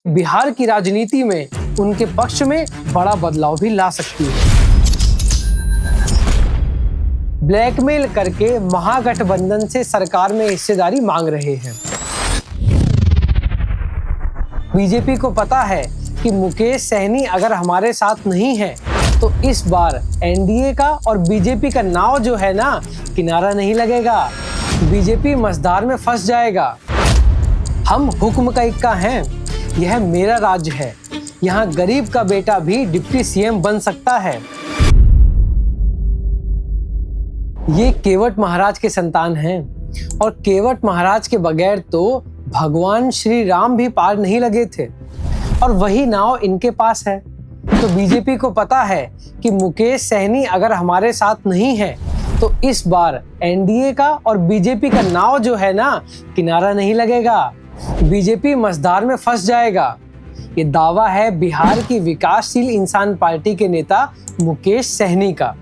बिहार की राजनीति में उनके पक्ष में बड़ा बदलाव भी ला सकती है। ब्लैकमेल करके महागठबंधन से सरकार में हिस्सेदारी मांग रहे हैं। बीजेपी को पता है कि मुकेश सहनी अगर हमारे साथ नहीं है तो इस बार एनडीए का और बीजेपी का नाव जो है ना, किनारा नहीं लगेगा। बीजेपी मझधार में फंस जाएगा। हम हुक्म का इक्का हैं, यह मेरा राज्य है, यहाँ गरीब का बेटा भी डिप्टी सीएम बन सकता है। ये केवट महाराज के संतान हैं और केवट महाराज के बगैर तो भगवान श्री राम भी पार नहीं लगे थे, और वही नाव इनके पास है। तो बीजेपी को पता है कि मुकेश सहनी अगर हमारे साथ नहीं है तो इस बार एनडीए का और बीजेपी का नाव जो है ना, किनारा नहीं लगेगा। बीजेपी मझधार में फंस जाएगा। ये दावा है बिहार की विकासशील इंसान पार्टी के नेता मुकेश सहनी का,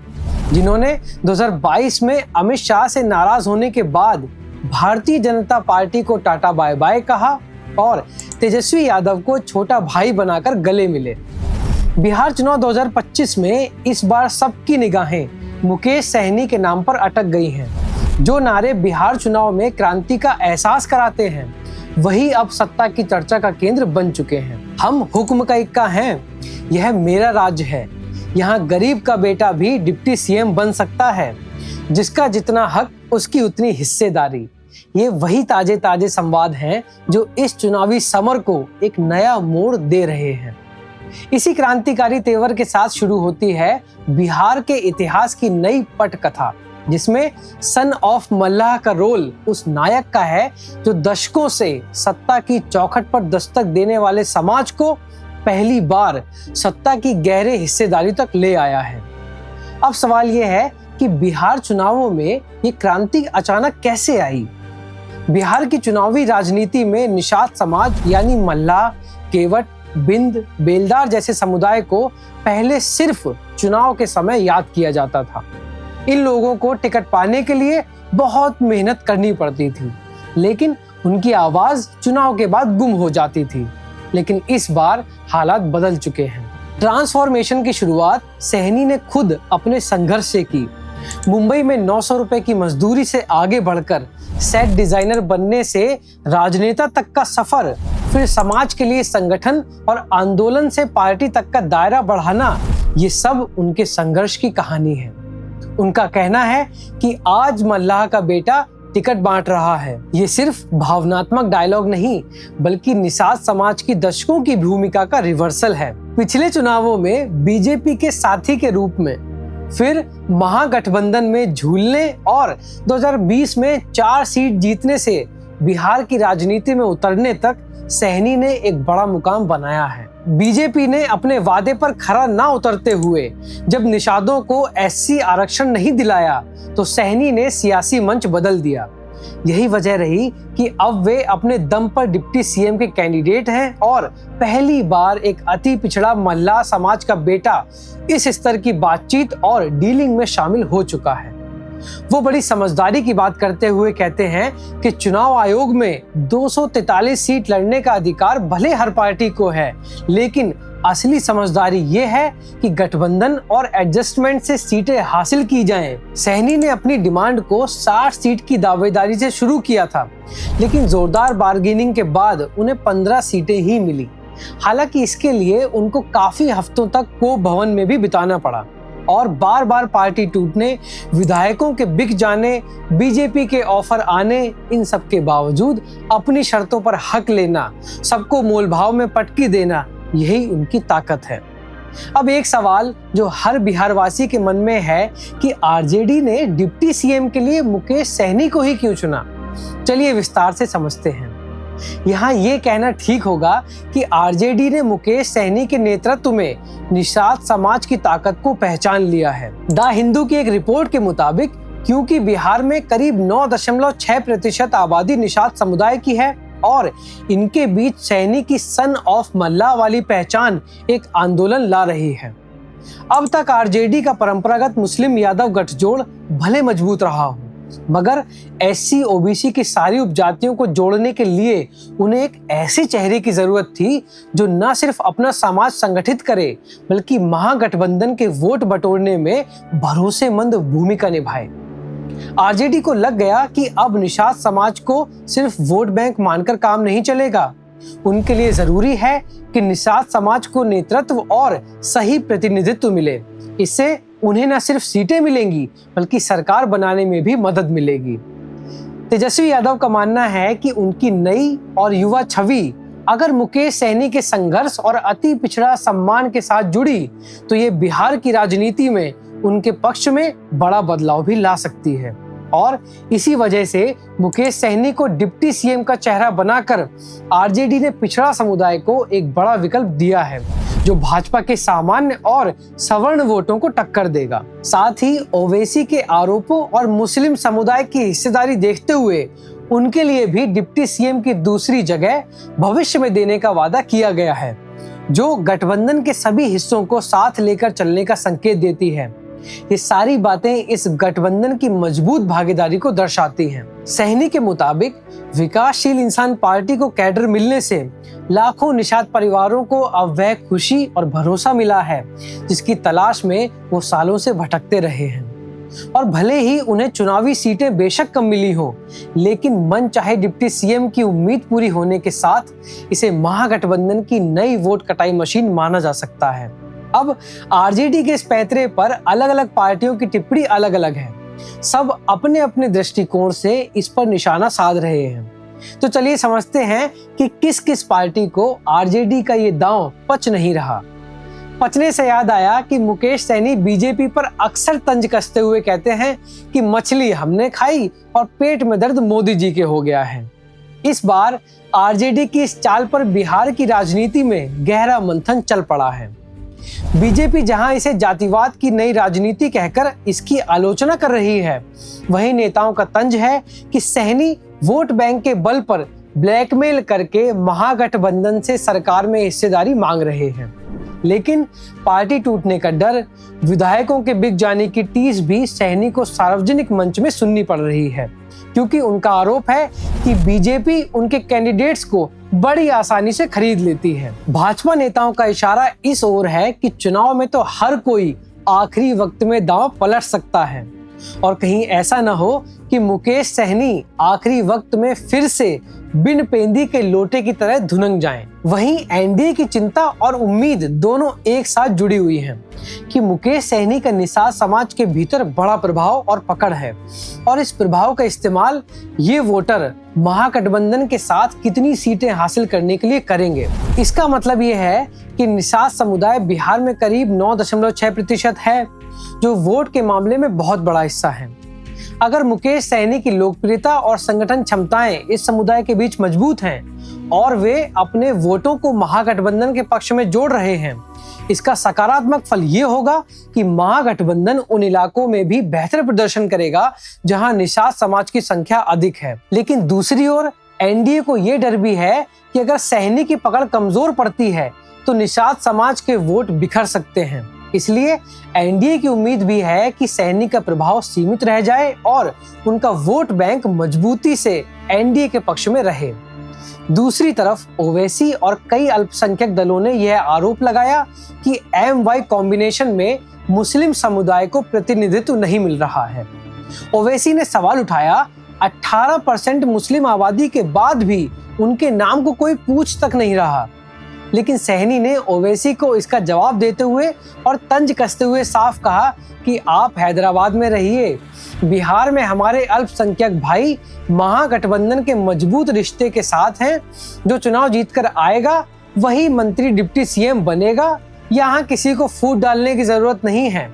जिन्होंने 2022 में अमित शाह से नाराज होने के बाद भारतीय जनता पार्टी को टाटा बाय बाय कहा और तेजस्वी यादव को छोटा भाई बनाकर गले मिले। बिहार चुनाव 2025 में इस बार सबकी निगाहें मुकेश सहनी के नाम पर अटक गई हैं। जो नारे बिहार चुनाव में क्रांति का एहसास कराते हैं, वही अब सत्ता की चर्चा का केंद्र बन चुके हैं। हम हुक्म का इक्का हैं, यह मेरा राज्य है, यहाँ गरीब का बेटा भी डिप्टी सीएम बन सकता है। जिसका जितना हक उसकी उतनी हिस्सेदारी। ये वही ताजे ताजे संवाद हैं जो इस चुनावी समर को एक नया मोड़ दे रहे हैं। इसी क्रांतिकारी तेवर के साथ शुरू होती है बिहार के इतिहास की नई पटकथा, जिसमें सन ऑफ मल्लाह का रोल उस नायक का है जो दशकों से सत्ता की चौखट पर दस्तक देने वाले समाज को पहली बार सत्ता की गहरे हिस्सेदारी तक ले आया है। अब सवाल यह है कि बिहार चुनावों में ये क्रांति अचानक कैसे आई। बिहार की चुनावी राजनीति में निषाद समाज यानी मल्लाह, केवट, बिंद, बेलदार जैसे समुदाय को पहले सिर्फ चुनाव के समय याद किया जाता था। इन लोगों को टिकट पाने के लिए बहुत मेहनत करनी पड़ती थी, लेकिन उनकी आवाज चुनाव के बाद गुम हो जाती थी। लेकिन इस बार हालात बदल चुके हैं। ट्रांसफॉर्मेशन की शुरुआत सहनी ने खुद अपने संघर्ष से की। मुंबई में 900 रुपए की मजदूरी से आगे बढ़कर सेट डिजाइनर बनने से राजनेता तक का सफर, फिर समाज के लिए संगठन और आंदोलन से पार्टी तक का दायरा बढ़ाना, ये सब उनके संघर्ष की कहानी है। उनका कहना है कि आज मल्लाह का बेटा टिकट बांट रहा है। ये सिर्फ भावनात्मक डायलॉग नहीं, बल्कि निषाद समाज की दशकों की भूमिका का रिवर्सल है। पिछले चुनावों में बीजेपी के साथी के रूप में, फिर महागठबंधन में झूलने और 2020 में 4 सीट जीतने से बिहार की राजनीति में उतरने तक सहनी ने एक बड़ा मुकाम बनाया है। बीजेपी ने अपने वादे पर खरा ना उतरते हुए जब निषादों को एससी आरक्षण नहीं दिलाया तो सहनी ने सियासी मंच बदल दिया। यही वजह रही कि अब वे अपने दम पर डिप्टी सीएम के कैंडिडेट हैं और पहली बार एक अति पिछड़ा मल्लाह समाज का बेटा इस स्तर की बातचीत और डीलिंग में शामिल हो चुका है। वो बड़ी समझदारी की बात करते हुए कहते हैं कि चुनाव आयोग में 243 सीट लड़ने का अधिकार भले हर पार्टी को है, लेकिन असली समझदारी ये है कि गठबंधन और एडजस्टमेंट से सीटें हासिल की जाएं। सहनी ने अपनी डिमांड को 60 सीट की दावेदारी से शुरू किया था, लेकिन जोरदार बार्गेनिंग के बाद उन्हें 15 सीटें ही मिली। हालांकि इसके लिए उनको काफी हफ्तों तक कोप भवन में भी बिताना पड़ा और बार बार पार्टी टूटने, विधायकों के बिक जाने, बीजेपी के ऑफर आने, इन सब के बावजूद अपनी शर्तों पर हक लेना, सबको मोलभाव में पटकी देना, यही उनकी ताकत है। अब एक सवाल जो हर बिहारवासी के मन में है कि आरजेडी ने डिप्टी सीएम के लिए मुकेश सहनी को ही क्यों चुना। चलिए विस्तार से समझते हैं। यहाँ ये कहना ठीक होगा कि आरजेडी ने मुकेश सहनी के नेतृत्व में निषाद समाज की ताकत को पहचान लिया है। द हिंदू की एक रिपोर्ट के मुताबिक क्योंकि बिहार में करीब 9.6% आबादी निषाद समुदाय की है और इनके बीच सहनी की सन ऑफ मल्लाह वाली पहचान एक आंदोलन ला रही है। अब तक आरजेडी का परंपरागत मुस्लिम यादव गठजोड़ भले मजबूत रहा हो, मगर एससी ओबीसी की सारी उपजातियों को जोड़ने के लिए उन्हें एक ऐसे चेहरे की जरूरत थी जो न सिर्फ अपना समाज संगठित करे बल्कि महागठबंधन के वोट बटोरने में भरोसेमंद भूमिका निभाए। आरजेडी को लग गया कि अब निषाद समाज को सिर्फ वोट बैंक मानकर काम नहीं चलेगा। उनके लिए जरूरी है कि निषाद समाज को नेतृत्व और सही प्रतिनिधित्व मिले। इससे उन्हें न सिर्फ सीटें मिलेंगी बल्कि सरकार बनाने में भी मदद मिलेगी। तेजस्वी यादव का मानना है कि उनकी नई और युवा छवि अगर मुकेश सहनी के संघर्ष और अति पिछड़ा सम्मान के साथ जुड़ी तो ये बिहार की राजनीति में उनके पक्ष में बड़ा बदलाव भी ला सकती है। और इसी वजह से मुकेश सहनी को डिप्टी सीएम का चेहरा बनाकर आरजेडी ने पिछड़ा समुदाय को एक बड़ा विकल्प दिया है जो भाजपा के सामान्य और सवर्ण वोटों को टक्कर देगा। साथ ही ओवैसी के आरोपों और मुस्लिम समुदाय की हिस्सेदारी देखते हुए उनके लिए भी डिप्टी सीएम की दूसरी जगह भविष्य में देने का वादा किया गया है, जो गठबंधन के सभी हिस्सों को साथ लेकर चलने का संकेत देती है। ये सारी बातें इस गठबंधन की मजबूत भागीदारी को दर्शाती हैं। सहनी के मुताबिक विकासशील इंसान पार्टी को कैडर मिलने से लाखों निषाद परिवारों को अब वह खुशी और भरोसा मिला है जिसकी तलाश में वो सालों से भटकते रहे हैं। और भले ही उन्हें चुनावी सीटें बेशक कम मिली हो, लेकिन मन चाहे डिप्टी सीएम की उम्मीद पूरी होने के साथ इसे महागठबंधन की नई वोट कटाई मशीन माना जा सकता है। अब आरजेडी के इस पैंतरे पर अलग अलग पार्टियों की टिप्पणी अलग अलग है। सब अपने अपने दृष्टिकोण से इस पर निशाना साध रहे हैं। तो चलिए समझते हैं कि किस किस पार्टी को आरजेडी का ये दांव पच नहीं रहा। पचने से याद आया कि मुकेश सहनी बीजेपी पर अक्सर तंज कसते हुए कहते हैं कि मछली हमने खाई और पेट में दर्द मोदी जी के हो गया है। इस बार आरजेडी की इस चाल पर बिहार की राजनीति में गहरा मंथन चल पड़ा है। बीजेपी जहां इसे जातिवाद की नई राजनीति कहकर इसकी आलोचना कर रही है, वहीं नेताओं का तंज है कि सहनी वोट बैंक के बल पर ब्लैकमेल करके महागठबंधन से सरकार में हिस्सेदारी मांग रहे हैं। लेकिन पार्टी टूटने का डर, विधायकों के बिक जाने की टीस भी सहनी को सार्वजनिक मंच में सुननी पड़ रही है, क्योंकि उनका आरोप है कि बीजेपी उनके कैंडिडेट्स को बड़ी आसानी से खरीद लेती है। भाजपा नेताओं का इशारा इस ओर है कि चुनाव में तो हर कोई आखिरी वक्त में दांव पलट सकता है और कहीं ऐसा न हो कि मुकेश सहनी आखिरी वक्त में फिर से बिन पेंदी के लोटे की तरह धुनक जाएं। वहीं एनडीए की चिंता और उम्मीद दोनों एक साथ जुड़ी हुई हैं कि मुकेश सहनी का निषाद समाज के भीतर बड़ा प्रभाव और पकड़ है और इस प्रभाव का इस्तेमाल ये वोटर महागठबंधन के साथ कितनी सीटें हासिल करने के लिए करेंगे। इसका मतलब ये है कि निषाद समुदाय बिहार में करीब 9.6% है, जो वोट के मामले में बहुत बड़ा हिस्सा है। अगर मुकेश सहनी की लोकप्रियता और संगठन क्षमताएं इस समुदाय के बीच मजबूत हैं और वे अपने वोटों को महागठबंधन के पक्ष में जोड़ रहे हैं, इसका सकारात्मक फल ये होगा कि महागठबंधन उन इलाकों में भी बेहतर प्रदर्शन करेगा जहां निषाद समाज की संख्या अधिक है। लेकिन दूसरी ओर एनडीए को ये डर भी है कि अगर सहनी की पकड़ कमजोर पड़ती है तो निषाद समाज के वोट बिखर सकते हैं। इसलिए एनडीए की उम्मीद भी है कि सहनी का प्रभाव सीमित रह जाए और उनका वोट बैंक मजबूती से एनडीए के पक्ष में रहे। दूसरी तरफ ओवैसी और कई अल्पसंख्यक दलों ने यह आरोप लगाया कि एम-वाई कॉम्बिनेशन में मुस्लिम समुदाय को प्रतिनिधित्व नहीं मिल रहा है। ओवैसी ने सवाल उठाया, 18% मुस्लिम आबादी के बाद भी उनके नाम को कोई पूछ तक नहीं रहा। लेकिन सहनी ने ओवैसी को इसका जवाब देते हुए और तंज कसते हुए साफ कहा कि आप हैदराबाद में रहिए, बिहार में हमारे अल्पसंख्यक भाई महागठबंधन के मजबूत रिश्ते के साथ हैं। जो चुनाव जीतकर आएगा वही मंत्री डिप्टी सीएम बनेगा, यहाँ किसी को फूट डालने की जरूरत नहीं है।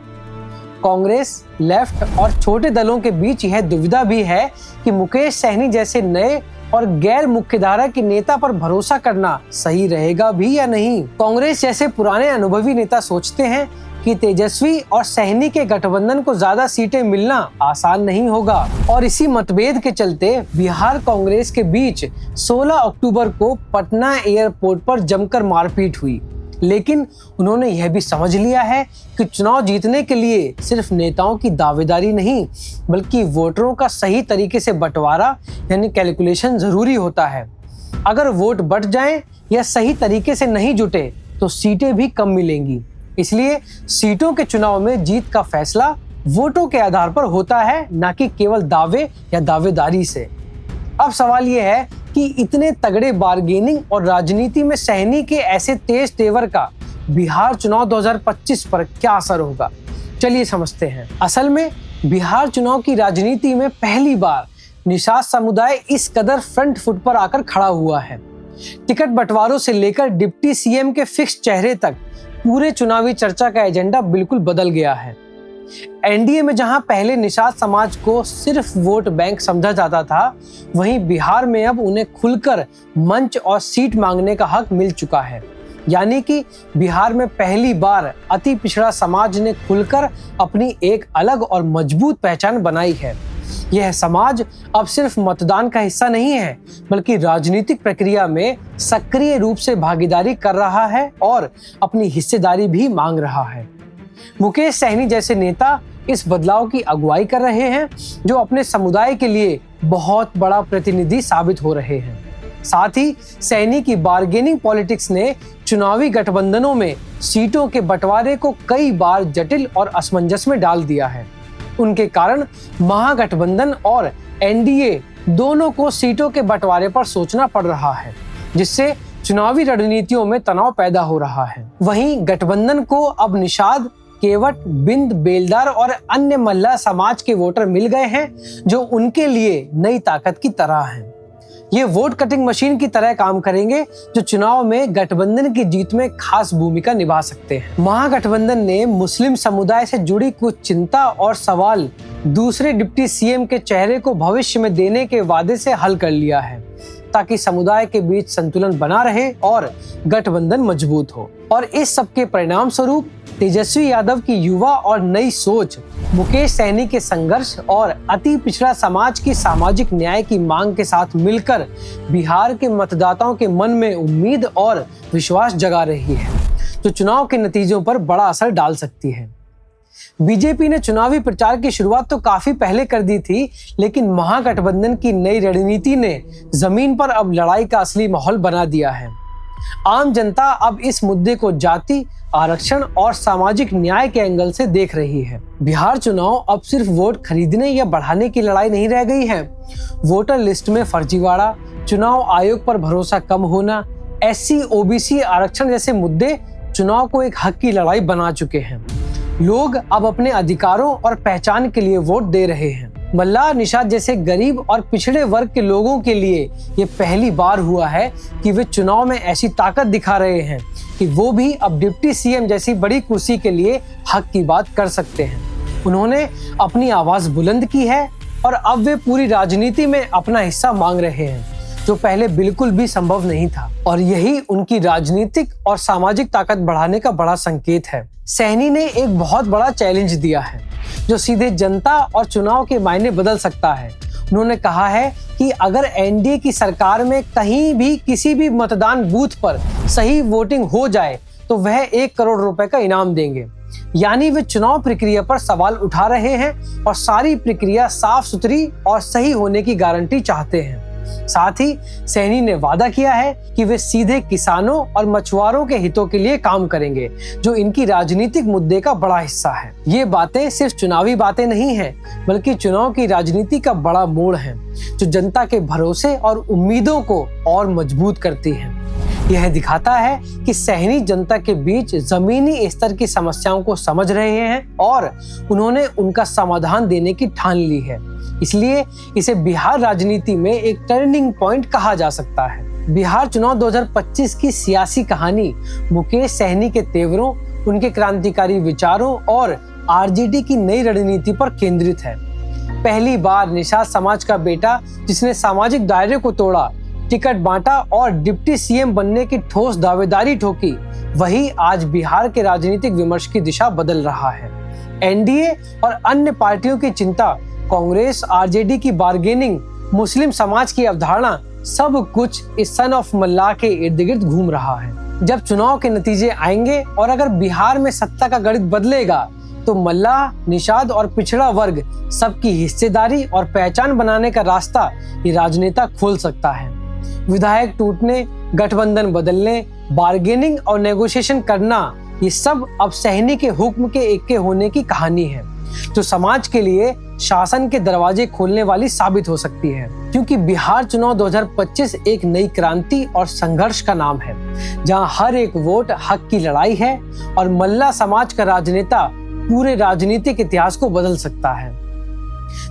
कांग्रेस, लेफ्ट और छोटे दलों के बीच यह दुविधा भी है कि मुकेश सहनी जैसे नए और गैर मुख्यधारा के नेता पर भरोसा करना सही रहेगा भी या नहीं। कांग्रेस जैसे पुराने अनुभवी नेता सोचते हैं कि तेजस्वी और सहनी के गठबंधन को ज्यादा सीटें मिलना आसान नहीं होगा और इसी मतभेद के चलते बिहार कांग्रेस के बीच 16 अक्टूबर को पटना एयरपोर्ट पर जमकर मारपीट हुई। लेकिन उन्होंने यह भी समझ लिया है कि चुनाव जीतने के लिए सिर्फ नेताओं की दावेदारी नहीं, बल्कि वोटरों का सही तरीके से बंटवारा यानी कैलकुलेशन जरूरी होता है। अगर वोट बट जाएं या सही तरीके से नहीं जुटे तो सीटें भी कम मिलेंगी। इसलिए सीटों के चुनाव में जीत का फैसला वोटों के आधार पर होता है, न कि केवल दावे या दावेदारी से। अब सवाल यह है कि इतने तगड़े बार्गेनिंग और राजनीति में सहनी के ऐसे तेज तेवर का बिहार चुनाव 2025 पर क्या असर होगा, चलिए समझते हैं। असल में बिहार चुनाव की राजनीति में पहली बार निषाद समुदाय इस कदर फ्रंट फुट पर आकर खड़ा हुआ है। टिकट बंटवारों से लेकर डिप्टी सीएम के फिक्स चेहरे तक पूरे चुनावी चर्चा का एजेंडा बिल्कुल बदल गया है। एनडीए में जहां पहले निषाद समाज को सिर्फ वोट बैंक समझा जाता था, वहीं बिहार में अब उन्हें खुलकर मंच और सीट मांगने का हक मिल चुका है। यानी कि बिहार में पहली बार अति पिछड़ा समाज ने खुलकर अपनी एक अलग और मजबूत पहचान बनाई है। यह समाज अब सिर्फ मतदान का हिस्सा नहीं है, बल्कि राजनीतिक प्रक्रिया में सक्रिय रूप से भागीदारी कर रहा है और अपनी हिस्सेदारी भी मांग रहा है। मुकेश सहनी जैसे नेता इस बदलाव की अगुवाई कर रहे हैं, जो अपने समुदाय के लिए बहुत बड़ा प्रतिनिधि साबित हो रहे हैं। साथ ही सहनी की बार्गेनिंग पॉलिटिक्स ने चुनावी गठबंधनों में सीटों के बंटवारे को कई बार जटिल और असमंजस में डाल दिया है। उनके कारण महागठबंधन और एनडीए दोनों को सीटों के बंटवारे पर सोचना पड़ रहा है, जिससे चुनावी रणनीतियों में तनाव पैदा हो रहा है। वहीं गठबंधन को अब निषाद, केवट, बिंद, बेलदार और अन्य मल्ला समाज के वोटर मिल गए हैं, जो उनके लिए नई ताकत की तरह हैं। ये वोट कटिंग मशीन की तरह काम करेंगे, जो चुनाव में गठबंधन की जीत में खास भूमिका निभा सकते हैं। महागठबंधन ने मुस्लिम समुदाय से जुड़ी कुछ चिंता और सवाल दूसरे डिप्टी सीएम के चेहरे को भविष्य में देने के वादे से हल कर लिया है, ताकि समुदाय के बीच संतुलन बना रहे और गठबंधन मजबूत हो। और इस सब के परिणाम स्वरूप तेजस्वी यादव की युवा और नई सोच, मुकेश सहनी के संघर्ष और अति पिछड़ा समाज की सामाजिक न्याय की मांग के साथ मिलकर बिहार के मतदाताओं के मन में उम्मीद और विश्वास जगा रही है, जो चुनाव के नतीजों पर बड़ा असर डाल सकती है। बीजेपी ने चुनावी प्रचार की शुरुआत तो काफी पहले कर दी थी, लेकिन महागठबंधन की नई रणनीति ने जमीन पर अब लड़ाई का असली माहौल बना दिया है। आम जनता अब इस मुद्दे को जाति, आरक्षण और सामाजिक न्याय के एंगल से देख रही है। बिहार चुनाव अब सिर्फ वोट खरीदने या बढ़ाने की लड़ाई नहीं रह गई है। वोटर लिस्ट में फर्जीवाड़ा, चुनाव आयोग पर भरोसा कम होना, एससी, ओबीसी आरक्षण जैसे मुद्दे चुनाव को एक हक की लड़ाई बना चुके हैं। लोग अब अपने अधिकारों और पहचान के लिए वोट दे रहे हैं। मल्ला, निषाद जैसे गरीब और पिछड़े वर्ग के लोगों के लिए ये पहली बार हुआ है कि वे चुनाव में ऐसी ताकत दिखा रहे हैं कि वो भी अब डिप्टी सीएम जैसी बड़ी कुर्सी के लिए हक की बात कर सकते हैं। उन्होंने अपनी आवाज बुलंद की है और अब वे पूरी राजनीति में अपना हिस्सा मांग रहे हैं, जो पहले बिल्कुल भी संभव नहीं था। और यही उनकी राजनीतिक और सामाजिक ताकत बढ़ाने का बड़ा संकेत है। सहनी ने एक बहुत बड़ा चैलेंज दिया है, जो सीधे जनता और चुनाव के मायने बदल सकता है। उन्होंने कहा है कि अगर एनडीए की सरकार में कहीं भी किसी भी मतदान बूथ पर सही वोटिंग हो जाए तो वह 1 करोड़ रुपए का इनाम देंगे। यानी वे चुनाव प्रक्रिया पर सवाल उठा रहे हैं और सारी प्रक्रिया साफ सुथरी और सही होने की गारंटी चाहते हैं। साथ ही सहनी ने वादा किया है कि वे सीधे किसानों और मछुआरों के हितों के लिए काम करेंगे, जो इनकी राजनीतिक मुद्दे का बड़ा हिस्सा है। ये बातें सिर्फ चुनावी बातें नहीं हैं, बल्कि चुनाव की राजनीति का बड़ा मोड़ है, जो जनता के भरोसे और उम्मीदों को और मजबूत करती है। यह दिखाता है कि सहनी जनता के बीच जमीनी स्तर की समस्याओं को समझ रहे हैं और उन्होंने उनका समाधान देने की ठान ली है। इसलिए इसे बिहार राजनीति में एक टर्निंग पॉइंट कहा जा सकता है। बिहार चुनाव 2025 की सियासी कहानी मुकेश सहनी के तेवरों, उनके क्रांतिकारी विचारों और आरजेडी की नई रणनीति पर केंद्रित है। पहली बार निषाद समाज का बेटा, जिसने सामाजिक दायरे को तोड़ा, टिकट बांटा और डिप्टी सीएम बनने की ठोस दावेदारी ठोकी, वही आज बिहार के राजनीतिक विमर्श की दिशा बदल रहा है। एनडीए और अन्य पार्टियों की चिंता, कांग्रेस, आरजेडी की बार्गेनिंग, मुस्लिम समाज की अवधारणा, सब कुछ इस सन ऑफ मल्ला के इर्द गिर्द घूम रहा है। जब चुनाव के नतीजे आएंगे और अगर बिहार में सत्ता का गणित बदलेगा तो मल्लाह, निषाद और पिछड़ा वर्ग सबकी हिस्सेदारी और पहचान बनाने का रास्ता ये राजनेता खोल सकता है। विधायक टूटने, गठबंधन बदलने, बार्गेनिंग और नेगोशिएशन करना, ये सब अब सहनी के हुक्म के एक्के होने की कहानी है, जो समाज के लिए शासन के दरवाजे खोलने वाली साबित हो सकती है। क्योंकि बिहार चुनाव 2025 एक नई क्रांति और संघर्ष का नाम है, जहां हर एक वोट हक की लड़ाई है और मल्ला समाज का राजनेता पूरे राजनीतिक इतिहास को बदल सकता है।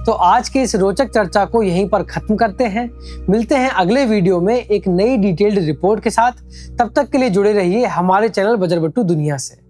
तो आज के इस रोचक चर्चा को यहीं पर खत्म करते हैं। मिलते हैं अगले वीडियो में एक नई डिटेल्ड रिपोर्ट के साथ। तब तक के लिए जुड़े रहिए हमारे चैनल बजरबट्टू दुनिया से।